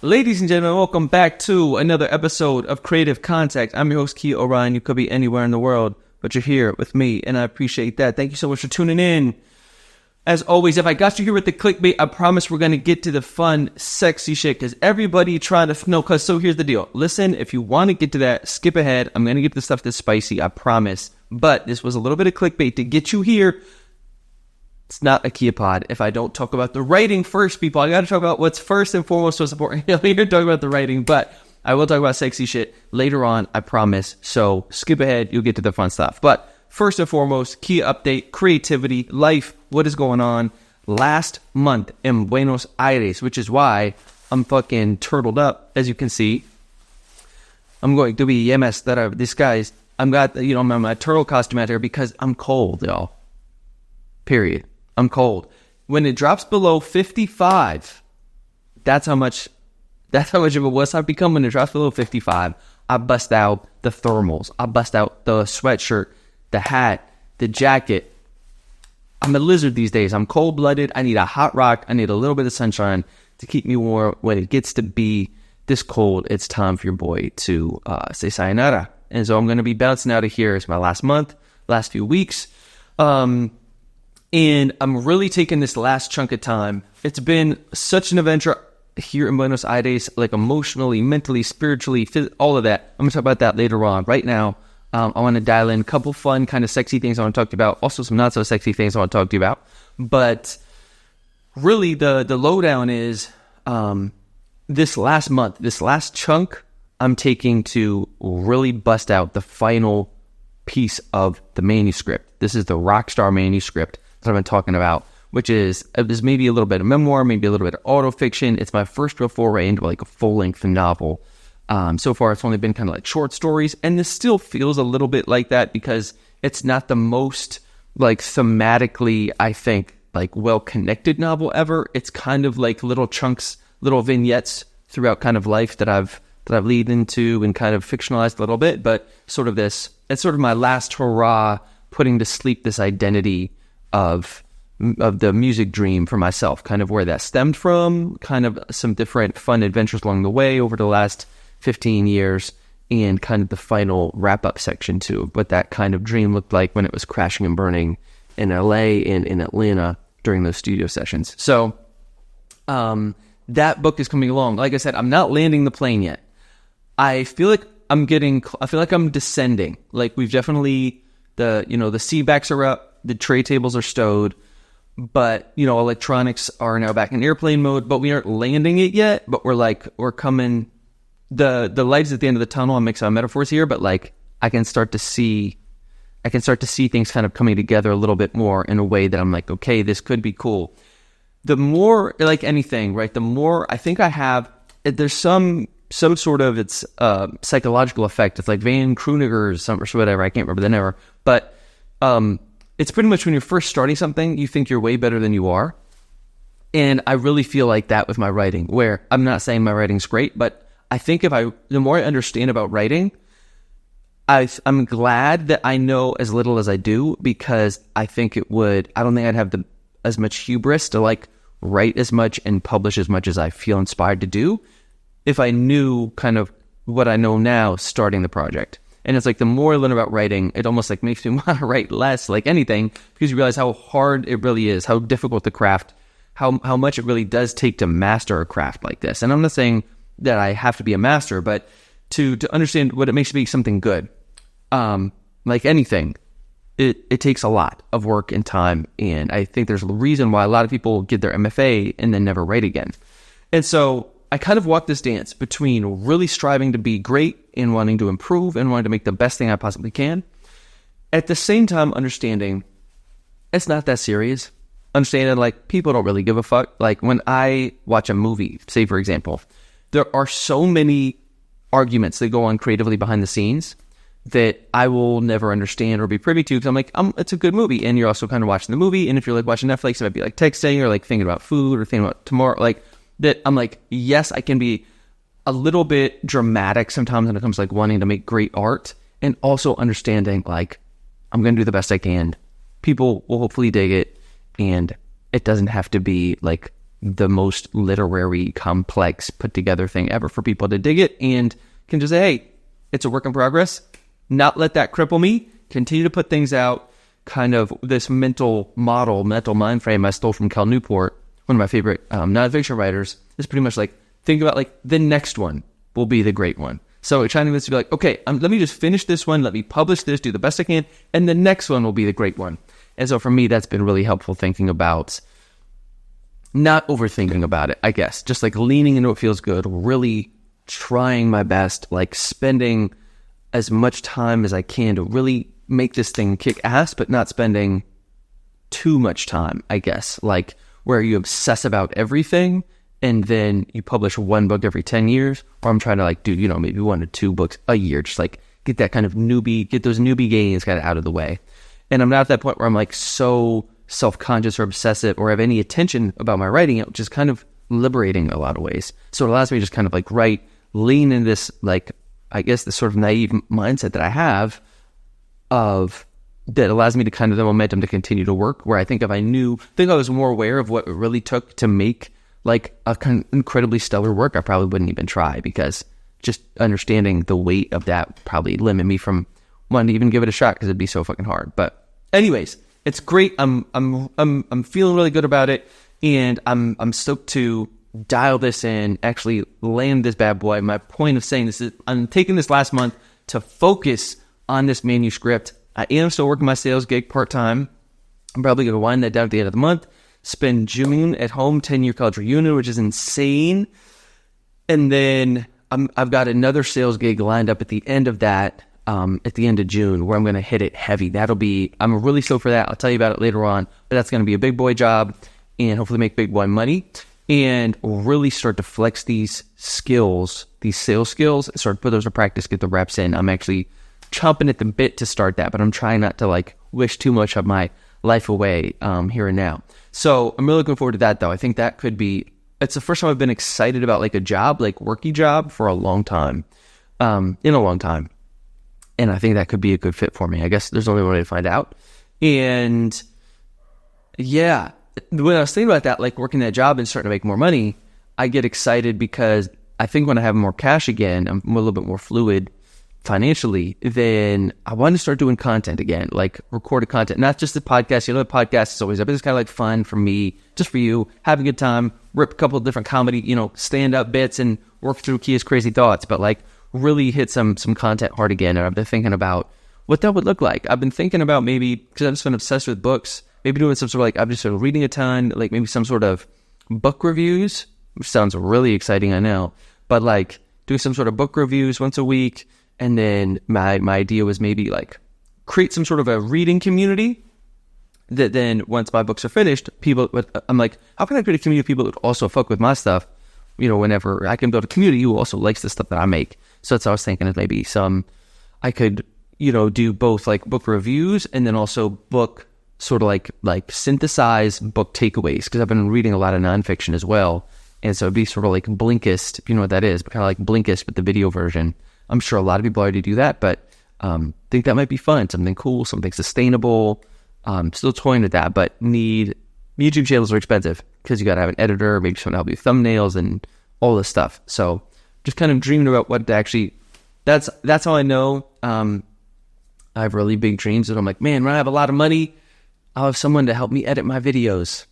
Ladies and gentlemen, welcome back to another episode of Creative Contact. I'm your host, Orion. You could be anywhere in the world, but you're here with me, and I appreciate that. Thank you so much for tuning in. As always, if I got you here with the clickbait, I promise we're going to get to the fun, sexy shit, because everybody trying to know, so here's the deal. Listen, if you want to get to that, skip ahead. I'm going to get to the stuff that's spicy, I promise. But this was a little bit of clickbait to get you here. It's not a Kia pod if I don't talk about the writing first, people. I got to talk about what's first and foremost most important. We're going to talk about the writing, but I will talk about sexy shit later on, I promise. So skip ahead, you'll get to the fun stuff. But first and foremost, Kia update, creativity, life, what is going on? Last month in Buenos Aires, which is why I'm fucking turtled up, as you can see. I'm going to be EMS that I've disguised. I've got, my turtle costume out here because I'm cold, y'all. Period. I'm cold. When it drops below 55, that's how much of a wuss I've become. When it drops below 55, I bust out the thermals. I bust out the sweatshirt, the hat, the jacket. I'm a lizard these days. I'm cold-blooded. I need a hot rock. I need a little bit of sunshine to keep me warm. When it gets to be this cold, it's time for your boy to say sayonara. And so I'm going to be bouncing out of here. It's my last month, last few weeks. And I'm really taking this last chunk of time. It's been such an adventure here in Buenos Aires, like emotionally, mentally, spiritually, all of that. I'm going to talk about that later on. Right now, I want to dial in a couple fun, kind of sexy things I want to talk to you about. Also, some not so sexy things I want to talk to you about. But really, the lowdown is this last month, this last chunk, I'm taking to really bust out the final piece of the manuscript. This is the Rockstar manuscript that I've been talking about, which is maybe a little bit of memoir, maybe a little bit of autofiction. It's my first real foray into like a full-length novel. So far, it's only been kind of like short stories, and this still feels a little bit like that because it's not the most like thematically, I think, like well-connected novel ever. It's kind of like little chunks, little vignettes throughout kind of life that I've lead into and kind of fictionalized a little bit, but it's sort of my last hurrah, putting to sleep this identity of the music dream for myself, kind of where that stemmed from, kind of some different fun adventures along the way over the last 15 years, and kind of the final wrap-up section too, what that kind of dream looked like when it was crashing and burning in LA and in Atlanta during those studio sessions. So that book is coming along. Like I said, I'm not landing the plane yet. I feel like I'm descending. Like we've definitely, the seat backs are up, the tray tables are stowed, but, electronics are now back in airplane mode, but we aren't landing it yet, but we're coming, the lights at the end of the tunnel. I'm mixing metaphors here, but like, I can start to see things kind of coming together a little bit more in a way that I'm like, okay, this could be cool. The more, like anything, right, the more I think I have, there's some sort of, it's psychological effect. It's like Van Krooniger or whatever, I can't remember the name, but it's pretty much when you're first starting something, you think you're way better than you are. And I really feel like that with my writing, where I'm not saying my writing's great, but I think the more I understand about writing, I'm glad that I know as little as I do, because I don't think I'd have as much hubris to like write as much and publish as much as I feel inspired to do if I knew kind of what I know now starting the project. And it's like the more I learn about writing, it almost like makes me want to write less, like anything, because you realize how hard it really is, how difficult the craft, how much it really does take to master a craft like this. And I'm not saying that I have to be a master, but to understand what it makes to be something good. Like anything, it takes a lot of work and time. And I think there's a reason why a lot of people get their MFA and then never write again. And so I kind of walk this dance between really striving to be great and wanting to improve and wanting to make the best thing I possibly can. At the same time, understanding it's not that serious. Understanding like people don't really give a fuck. Like when I watch a movie, say for example, there are so many arguments that go on creatively behind the scenes that I will never understand or be privy to, because I'm like, it's a good movie. And you're also kind of watching the movie. And if you're like watching Netflix, it might be like texting or like thinking about food or thinking about tomorrow. Like that, I'm like, yes, I can be a little bit dramatic sometimes when it comes to like wanting to make great art, and also understanding like I'm going to do the best I can. People will hopefully dig it, and it doesn't have to be like the most literary, complex, put together thing ever for people to dig it, and can just say, hey, it's a work in progress. Not let that cripple me. Continue to put things out. Kind of this mental mind frame I stole from Cal Newport, one of my favorite nonfiction writers, is pretty much like, think about like the next one will be the great one. So trying to be like, okay, let me just finish this one. Let me publish this, do the best I can, and the next one will be the great one. And so for me, that's been really helpful, thinking about not overthinking about it, I guess. Just like leaning into what feels good, really trying my best, like spending as much time as I can to really make this thing kick ass, but not spending too much time, I guess. Like where you obsess about everything and then you publish one book every 10 years, or I'm trying to like do, maybe 1 to 2 books a year, just like get that kind of get those newbie gains kind of out of the way. And I'm not at that point where I'm like so self-conscious or obsessive or have any attention about my writing, which is kind of liberating in a lot of ways. So it allows me to just kind of like lean in this, like, I guess the sort of naive mindset that I have that allows me to kind of the momentum to continue to work, where I think if I I was more aware of what it really took to make like a kind of incredibly stellar work, I probably wouldn't even try, because just understanding the weight of that probably limit me from wanting to even give it a shot, because it'd be so fucking hard. But anyways, it's great. I'm feeling really good about it, and I'm stoked to dial this in, actually land this bad boy. My point of saying this is I'm taking this last month to focus on this manuscript. I am still working my sales gig part-time. I'm probably going to wind that down at the end of the month, spend June at home, 10-year college reunion, which is insane. And then I've got another sales gig lined up at the end of that, at the end of June, where I'm going to hit it heavy. I'm really stoked for that. I'll tell you about it later on, but that's going to be a big boy job and hopefully make big boy money and really start to flex these skills, these sales skills, start to put those to practice, get the reps in. I'm actually chomping at the bit to start that, but I'm trying not to like wish too much of my life away here and now. So I'm really looking forward to that, though. I think that it's the first time I've been excited about like a job, like worky job, for a long time, in a long time. And I think that could be a good fit for me. I guess there's only one way to find out. And yeah, when I was thinking about that, like working that job and starting to make more money, I get excited because I think when I have more cash again, I'm a little bit more fluid financially, then I want to start doing content again, like recorded content, not just the podcast. The podcast is always up. It's kind of like fun for me, just for you, have a good time, rip a couple of different comedy, stand-up bits and work through Kia's crazy thoughts, but like really hit some content hard again. And I've been thinking about what that would look like. I've been thinking about maybe, because I've just been obsessed with books, maybe doing some sort of like, I'm just sort of reading a ton, like maybe some sort of book reviews, which sounds really exciting, I know, but like doing some sort of book reviews once a week. And then my idea was maybe like create some sort of a reading community that then once my books are finished, I'm like, how can I create a community of people that also fuck with my stuff? Whenever I can build a community who also likes the stuff that I make. So that's what I was thinking, is maybe I could, do both like book reviews and then also book sort of like synthesize book takeaways, because I've been reading a lot of nonfiction as well. And so it'd be sort of like Blinkist, if you know what that is, but kind of like Blinkist with the video version. I'm sure a lot of people already do that, but think that might be fun, something cool, something sustainable. Still toying with that, but YouTube channels are expensive because you got to have an editor, maybe someone to help you with thumbnails and all this stuff. So just kind of dreaming about what to actually, that's how I know I have really big dreams. And I'm like, man, when I have a lot of money, I'll have someone to help me edit my videos.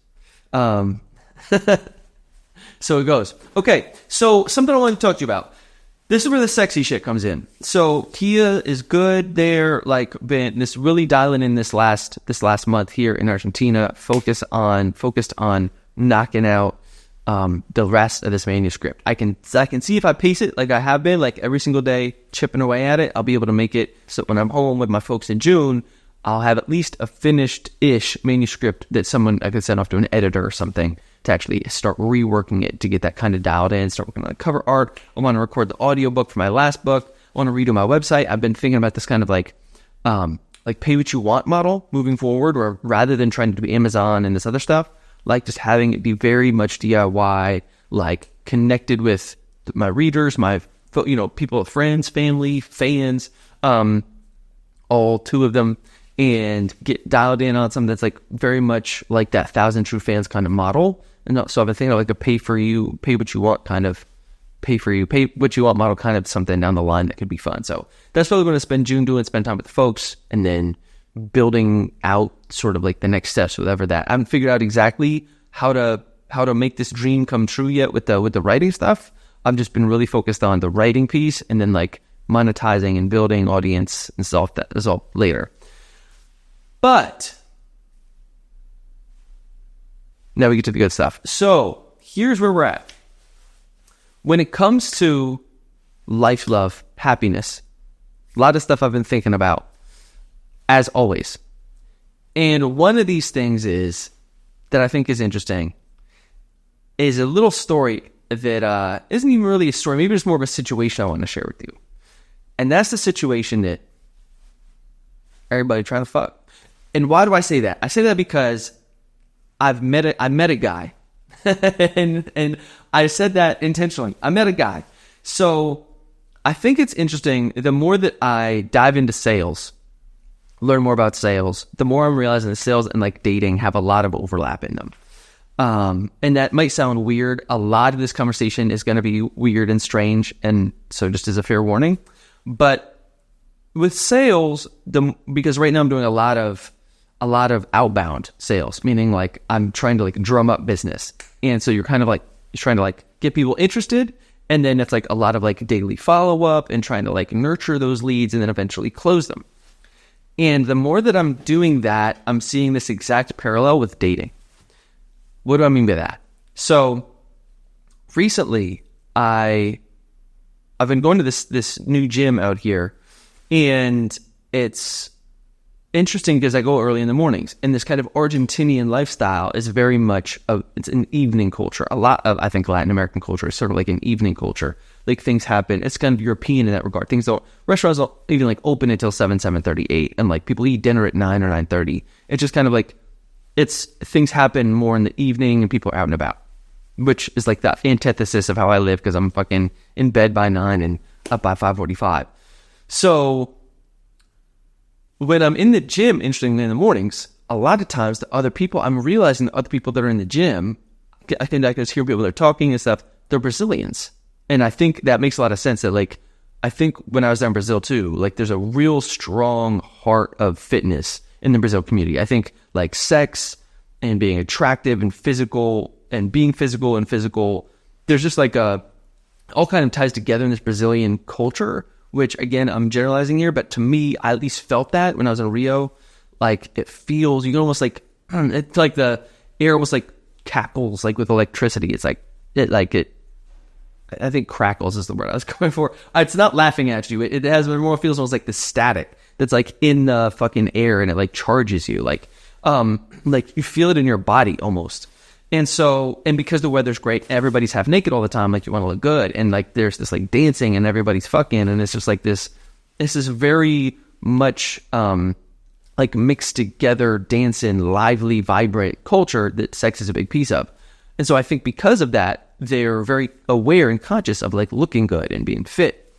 So it goes. Okay, so something I wanted to talk to you about. This is where the sexy shit comes in. So Kia is good there, like been this really dialing in this last month here in Argentina, focused on knocking out the rest of this manuscript. I can see if I pace it like I have been, like every single day, chipping away at it, I'll be able to make it so when I'm home with my folks in June, I'll have at least a finished-ish manuscript that I could send off to an editor or something to actually start reworking it to get that kind of dialed in, start working on the cover art. I want to record the audiobook for my last book. I want to redo my website. I've been thinking about this kind of like pay what you want model moving forward, or rather than trying to do Amazon and this other stuff, like just having it be very much DIY, like connected with my readers, my people, friends, family, fans, all 2 of them, and get dialed in on something that's like very much like that 1,000 True Fans kind of model. And so I've been thinking of like a pay what you want kind of pay what you want model, kind of something down the line that could be fun. So that's probably going to spend June doing, spend time with the folks, and then building out sort of like the next steps, whatever that. I haven't figured out exactly how to make this dream come true yet with the writing stuff. I've just been really focused on the writing piece, and then like monetizing and building audience and stuff. That is all later. But now we get to the good stuff. So here's where we're at. When it comes to life, love, happiness, a lot of stuff I've been thinking about, as always. And one of these things is that I think is interesting is a little story that isn't even really a story. Maybe it's more of a situation I want to share with you. And that's the situation that everybody trying to fuck. And why do I say that? I say that because I met a guy. and I said that intentionally. I met a guy. So I think it's interesting. The more that I dive into sales, learn more about sales, the more I'm realizing that sales and like dating have a lot of overlap in them. And that might sound weird. A lot of this conversation is going to be weird and strange. And so just as a fair warning, but with sales, because right now I'm doing a lot of outbound sales, meaning like I'm trying to like drum up business. And so you're kind of like, you're trying to like get people interested. And then it's like a lot of like daily follow up and trying to like nurture those leads and then eventually close them. And the more that I'm doing that, I'm seeing this exact parallel with dating. What do I mean by that? So recently I've been going to this new gym out here, and it's interesting because I go early in the mornings, and this kind of Argentinian lifestyle is very much it's an evening culture. A lot of, I think, Latin American culture is sort of like an evening culture. Like things happen. It's kind of European in that regard. Restaurants don't even like open until 7:38, and like people eat dinner at 9 or 9:30. It's just kind of like things happen more in the evening, and people are out and about, which is like the antithesis of how I live because I'm fucking in bed by 9 and up by 5:45. So when I'm in the gym, interestingly in the mornings, a lot of times I'm realizing the other people that are in the gym, I can just hear people that are talking and stuff, they're Brazilians. And I think that makes a lot of sense that like, I think when I was down in Brazil too, like there's a real strong heart of fitness in the Brazil community. I think like sex and being attractive and physical and being physical and physical, there's just like all kind of ties together in this Brazilian culture, which again, I'm generalizing here, but to me, I at least felt that when I was in Rio. Like it feels, you can almost like, it's like the air almost like cackles like with electricity. It's like, I think crackles is the word I was going for. It's not laughing at you. It has more feels almost like the static that's like in the fucking air, and it like charges you. Like you feel it in your body almost. And because the weather's great, everybody's half naked all the time. Like you want to look good. And like, there's this like dancing and everybody's fucking. And it's just like this is very much, like mixed together, dancing, lively, vibrant culture that sex is a big piece of. And so I think because of that, they're very aware and conscious of like looking good and being fit.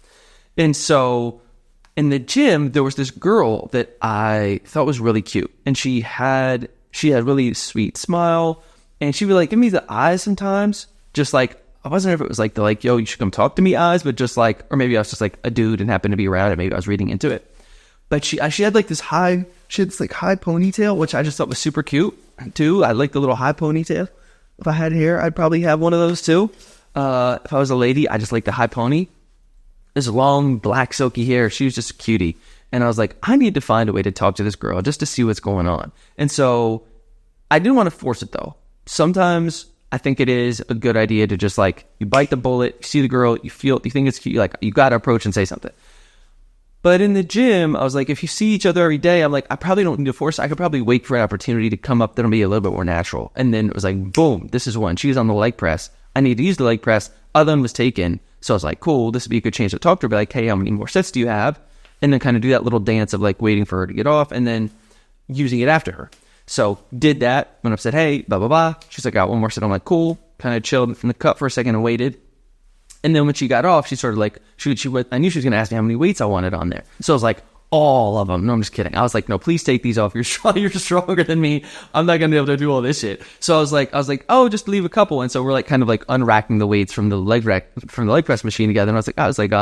And so in the gym, there was this girl that I thought was really cute. And she had really sweet smile. And she would like give me the eyes sometimes, just like, I wasn't sure if it was like the like, yo, you should come talk to me eyes, but just like, or maybe I was just like a dude and happened to be around and maybe I was reading into it. But she had like this high ponytail, which I just thought was super cute too. I like the little high ponytail. If I had hair, I'd probably have one of those too. If I was a lady, I just like the high pony. This long, black, silky hair. She was just a cutie. And I was like, I need to find a way to talk to this girl just to see what's going on. And so I didn't want to force it though. Sometimes I think it is a good idea to just like, you bite the bullet, you see the girl, you think it's cute, like you got to approach and say something. But in the gym, I was like, if you see each other every day, I'm like, I probably don't need to force it. I could probably wait for an opportunity to come up that'll be a little bit more natural. And then it was like, boom, this is one. She was on the leg press. I need to use the leg press. Other one was taken. So I was like, cool, this would be a good chance to talk to her. Be like, hey, how many more sets do you have? And then kind of do that little dance of like waiting for her to get off and then using it after her. So did that. Went up, said, hey, blah, blah, blah. She's like, got one more set. I'm like, cool. Kind of chilled from the cup for a second and waited. And then when she got off, she started like, I knew she was going to ask me how many weights I wanted on there. So I was like, all of them. No, I'm just kidding. I was like, no, please take these off. You're you're stronger than me. I'm not gonna be able to do all this shit. So I was like, oh, just leave a couple. And so we're like kind of like unracking the weights from the leg press machine together. And I was like,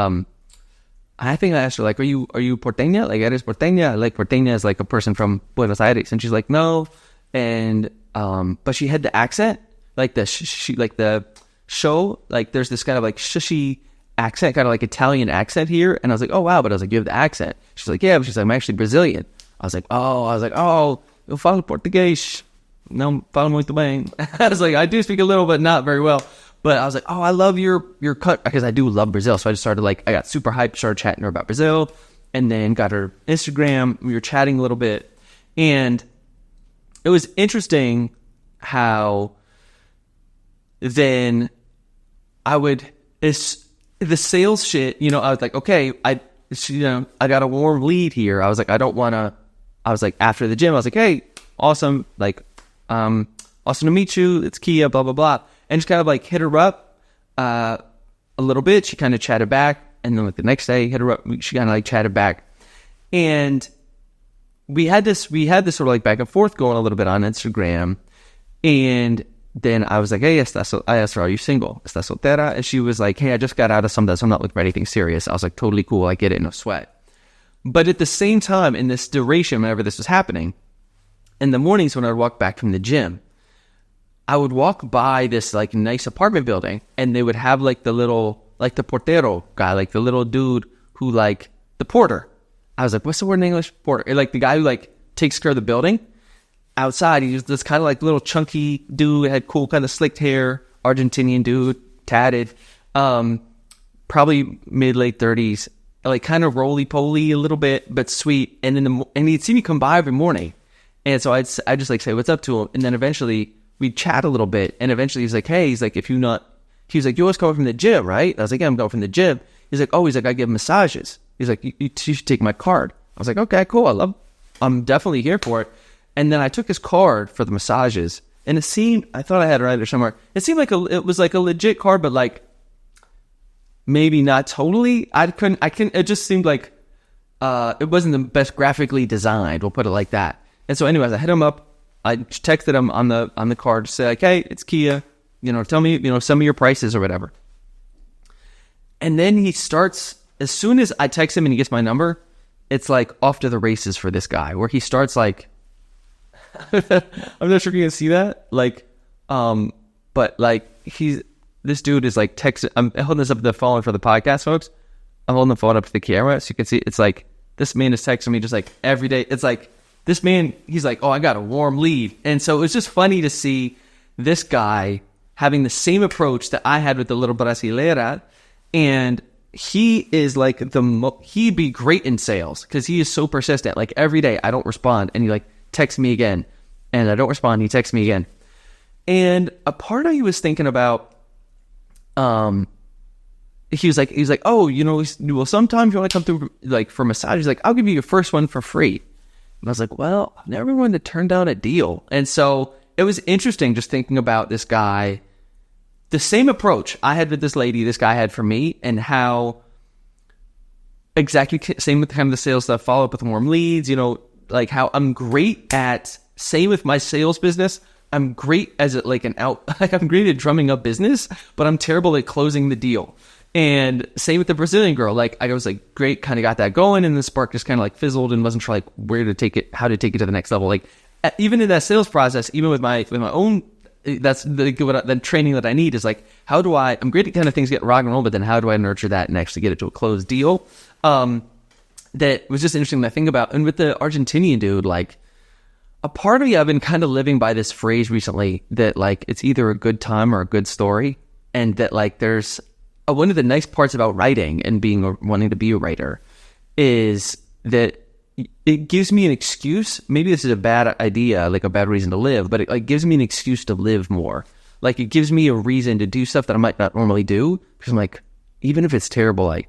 I think I asked her, like, are you porteña? Like, eres porteña? Like, porteña is like a person from Buenos Aires. And she's like, no. And but she had the accent, like like the show, like there's this kind of like shushy accent, kind of like Italian accent here. And I was like, oh wow, but I was like, you have the accent. She's like, yeah, but she's like, I'm actually Brazilian. I was like, oh, eu falo português. Não falo muito bem. I was like, I do speak a little, but not very well. But I was like, oh, I love your cut, because I do love Brazil. So I just started I got super hyped, started chatting her about Brazil, and then got her Instagram. We were chatting a little bit, and it was interesting how then the sales shit, I was like, okay, I got a warm lead here. I was like, after the gym, I was like, hey, awesome. Like, awesome to meet you. It's Kia, blah, blah, blah. And just kind of like hit her up, a little bit. She kind of chatted back. And then like the next day, hit her up. She kind of like chatted back. And we had this sort of like back and forth going a little bit on Instagram. And then I was like, hey, I asked her, are you single? ¿Estás soltera? And she was like, hey, I just got out of something, so I'm not looking for anything serious. I was like, totally cool. I get it. No sweat. But at the same time, in this duration, whenever this was happening, in the mornings when I would walk back from the gym, I would walk by this like nice apartment building, and they would have like the little, like the portero guy, like the little dude who like the porter. I was like, what's the word in English? Porter. Like the guy who like takes care of the building. Outside, he was this kind of like little chunky dude, had cool kind of slicked hair, Argentinian dude, tatted, probably mid-late 30s, like kind of roly-poly a little bit, but sweet. And he'd see me come by every morning. And so I'd just like say what's up to him. And then eventually we'd chat a little bit. And eventually he's like, hey, he's like, he was like, you always coming from the gym, right? I was like, yeah, I'm going from the gym. He's like, I give massages. He's like, you should take my card. I was like, okay, cool. I'm definitely here for it. And then I took his card for the massages, and I thought I had it right there somewhere. It seemed like it was like a legit card, but like maybe not totally. It just seemed like it wasn't the best graphically designed. We'll put it like that. And so anyways, I hit him up. I texted him on the card to say like, hey, it's Kia. Tell me, some of your prices or whatever. And then he starts, as soon as I text him and he gets my number, it's like off to the races for this guy, where he starts like, I'm not sure if you can see that. Like, but like this dude is like texting. I'm holding this up the phone for the podcast, folks. I'm holding the phone up to the camera so you can see. It's like this man is texting me just like every day. It's like this man. He's like, oh, I got a warm lead, and so it's just funny to see this guy having the same approach that I had with the little brasilera, and he is like he'd be great in sales because he is so persistent. Like every day, I don't respond, and he like texts me again, and I don't respond. He texts me again, and a part of me was thinking about, he was like, oh, well, sometimes you want to come through like for massage. He's like, I'll give you your first one for free. And I was like, well, I've never wanted to turn down a deal, and so it was interesting just thinking about this guy, the same approach I had with this lady, this guy had for me, and how exactly same with kind of the sales stuff, follow up with warm leads, like how I'm great at, same with my sales business, I'm great as I'm great at drumming up business, but I'm terrible at closing the deal. And same with the Brazilian girl, like I was like great, kind of got that going, and the spark just kind of like fizzled and wasn't sure like how to take it to the next level. Like even in that sales process, even with my own, that's the training that I need is like, I'm great at kind of things get rock and roll, but then how do I nurture that and actually get it to a closed deal? That was just interesting to think about. And with the Argentinian dude, like a part of me, I've been kind of living by this phrase recently that like, it's either a good time or a good story. And that like, there's one of the nice parts about writing and wanting to be a writer is that it gives me an excuse. Maybe this is a bad idea, like a bad reason to live, but it like gives me an excuse to live more. Like it gives me a reason to do stuff that I might not normally do, because I'm like, even if it's terrible, I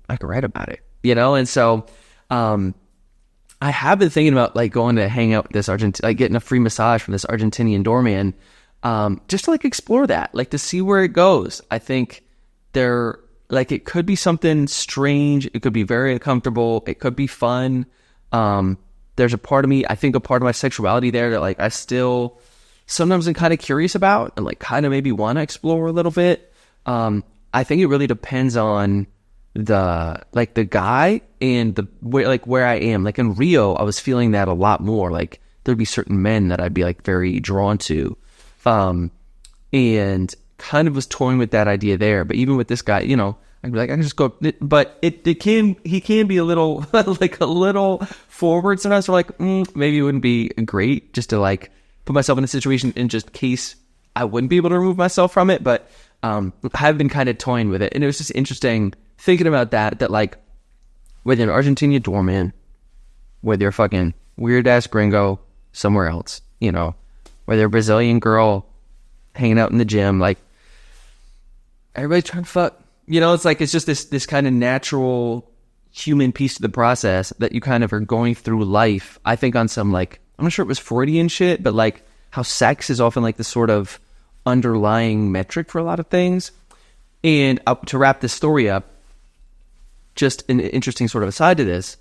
could write about it, And so, I have been thinking about like going to hang out with this getting a free massage from this Argentinian doorman, just to like explore that, like to see where it goes. I think like it could be something strange. It could be very uncomfortable. It could be fun. There's a part of me, I think a part of my sexuality there that like I still sometimes I'm kind of curious about and like kind of maybe want to explore a little bit. I think it really depends on the guy and where I am. Like in Rio, I was feeling that a lot more. Like there'd be certain men that I'd be like very drawn to. And kind of was toying with that idea there. But even with this guy, you know, I'd be like, I can just go, but he can be a little, like a little forward sometimes. So like, maybe it wouldn't be great just to like put myself in a situation in just case I wouldn't be able to remove myself from it. But I've been kind of toying with it. And it was just interesting thinking about that like, whether you're an Argentinian doorman, whether you're a fucking weird-ass gringo somewhere else, you know, whether you're a Brazilian girl hanging out in the gym, like, everybody's trying to fuck. You know, it's like, it's just this kind of natural human piece to the process that you kind of are going through life. I think on some, like, I'm not sure it was Freudian shit, but like how sex is often like the sort of underlying metric for a lot of things. And to wrap this story up, just an interesting sort of aside to this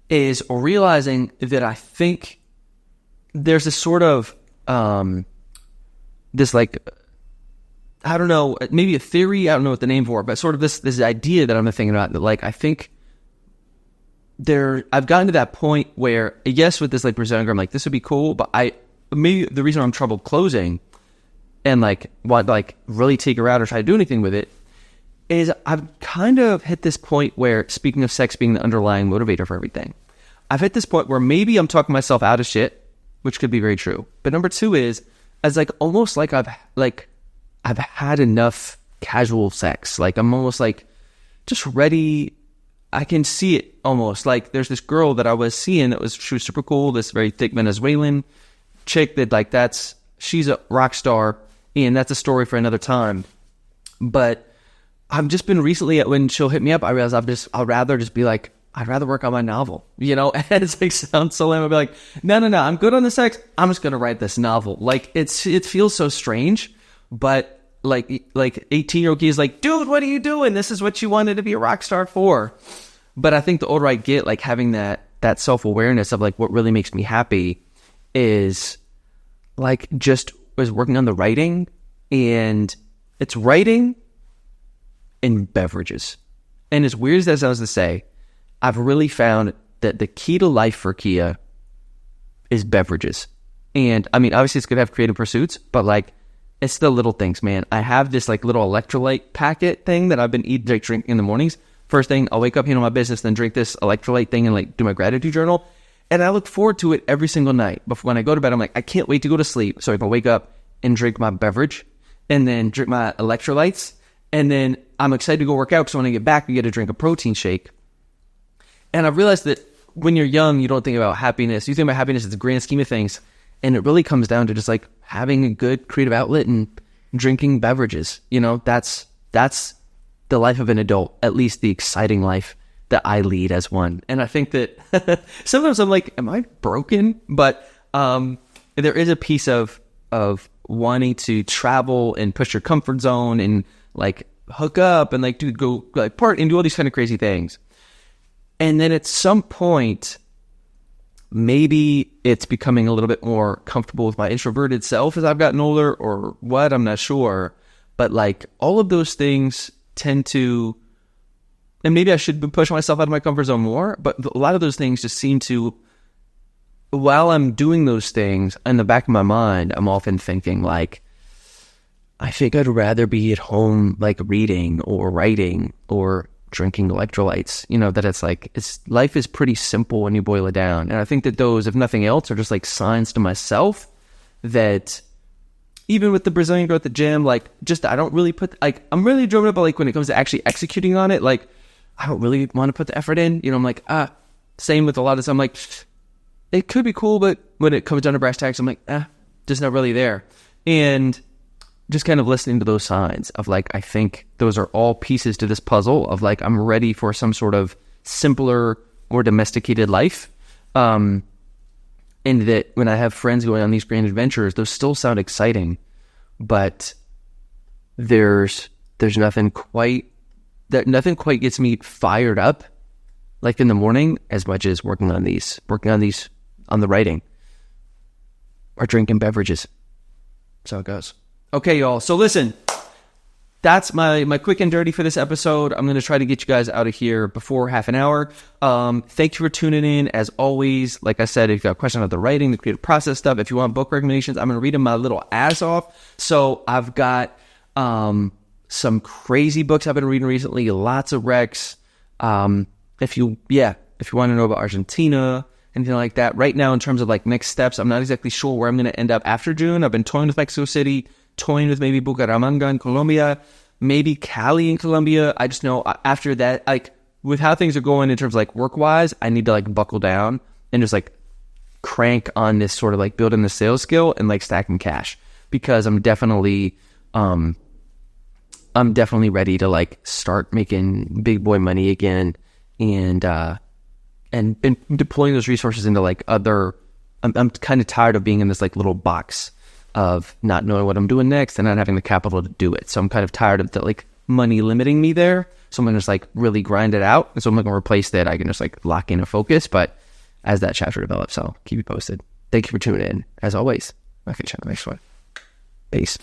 is realizing that I think there's this sort of, this like, I don't know, maybe a theory, I don't know what the name for it, but sort of this idea that I'm thinking about that like, I think I've gotten to that point where, yes, with this like Brazilian girl, I'm like, this would be cool, but maybe the reason I'm troubled closing and like want like really take her out or try to do anything with it is I've kind of hit this point where, speaking of sex being the underlying motivator for everything, I've hit this point where maybe I'm talking myself out of shit, which could be very true. But number two is, as like almost like I've had enough casual sex. Like I'm almost like just ready. I can see it almost. Like there's this girl that I was seeing she was super cool, this very thick Venezuelan chick that like she's a rock star, and that's a story for another time. But I've just been recently, when she'll hit me up, I realize I'd rather just be like, I'd rather work on my novel, you know? And it's like, sounds so lame. I'd be like, no, I'm good on the sex. I'm just going to write this novel. Like it feels so strange, but like 18-year-old kid is like, dude, what are you doing? This is what you wanted to be a rock star for. But I think the older I get, like having that self-awareness of like what really makes me happy is like just was working on the writing, and it's writing and beverages. And as weird as that sounds to say, I've really found that the key to life for Kia is beverages. And I mean, obviously it's good to have creative pursuits, but like, it's the little things, man. I have this like little electrolyte packet thing that I've been drinking in the mornings. First thing, I'll wake up, handle my business, then drink this electrolyte thing and like do my gratitude journal. And I look forward to it every single night. But when I go to bed, I'm like, I can't wait to go to sleep so I can wake up and drink my beverage and then drink my electrolytes. And then I'm excited to go work out because when I get back, I get to drink a protein shake. And I've realized that when you're young, you don't think about happiness. You think about happiness in the grand scheme of things. And it really comes down to just like having a good creative outlet and drinking beverages. You know, that's the life of an adult, at least the exciting life that I lead as one. And I think that sometimes I'm like, am I broken? But there is a piece of wanting to travel and push your comfort zone and like hook up and like go like part and do all these kind of crazy things. And then at some point, maybe it's becoming a little bit more comfortable with my introverted self as I've gotten older, or what, I'm not sure. But like all of those things tend to, and maybe I should push myself out of my comfort zone more, but a lot of those things just seem to, while I'm doing those things, in the back of my mind, I'm often thinking like, I think I'd rather be at home like reading or writing or drinking electrolytes. You know, that it's like, life is pretty simple when you boil it down. And I think that those, if nothing else, are just like signs to myself that even with the Brazilian girl at the gym, like just, I don't really put, like, I'm really driven up, like when it comes to actually executing on it, like I don't really want to put the effort in, you know, I'm like, same with a lot of stuff. I'm like, it could be cool, but when it comes down to brass tacks, I'm like, just not really there. And just kind of listening to those signs of like, I think those are all pieces to this puzzle of like, I'm ready for some sort of simpler, more domesticated life. And that when I have friends going on these grand adventures, those still sound exciting, but there's nothing quite that nothing quite gets me fired up like in the morning as much as working on the writing or drinking beverages. That's how it goes. Okay, y'all. So listen, that's my quick and dirty for this episode. I'm going to try to get you guys out of here before half an hour. Thank you for tuning in. As always, like I said, if you've got questions about the writing, the creative process stuff, if you want book recommendations, I'm going to read them my little ass off. So I've got some crazy books I've been reading recently, lots of recs. If you want to know about Argentina, anything like that. Right now, in terms of like next steps, I'm not exactly sure where I'm going to end up after June. I've been toying with Mexico City, toying with maybe Bucaramanga in Colombia, maybe Cali in Colombia. I just know after that, like with how things are going in terms of like work-wise, I need to like buckle down and just like crank on this sort of like building the sales skill and like stacking cash, because I'm definitely ready to like start making big boy money again and deploying those resources into like other. I'm kind of tired of being in this like little box of not knowing what I'm doing next and not having the capital to do it. So I'm kind of tired of the like money limiting me there. So I'm going to just like really grind it out. And so I'm going to replace that. I can just like lock in a focus. But as that chapter develops, I'll keep you posted. Thank you for tuning in. As always, I'll catch you on the next one. Peace.